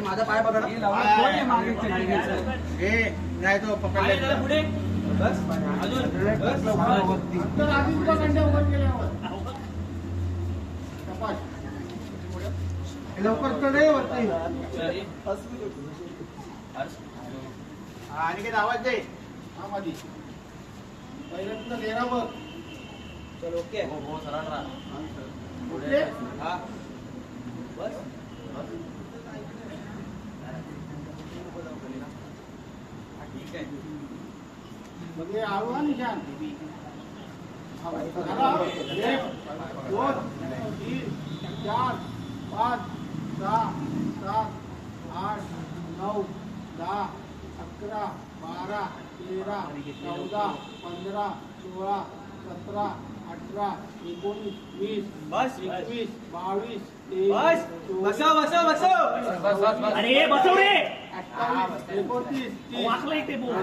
माझा पाय पकडा नाही तो पकडला पुढे बस अजून लवकर कडे वरती आणि काय आवाज दे हा मादी पहिल्यांदा घेरा बघ चल ओके हो हो सरळ राहा ओके हा बस ठीक आहे मग ये आलो ना निशान हा भाई 1 2 3 4 5 6 7 8 9 10 11 12 13 14 15 16 17 18 19 20 बस 21 22 23 बस बस अरे बसव रे 28 29 30 वाकला इथे बोल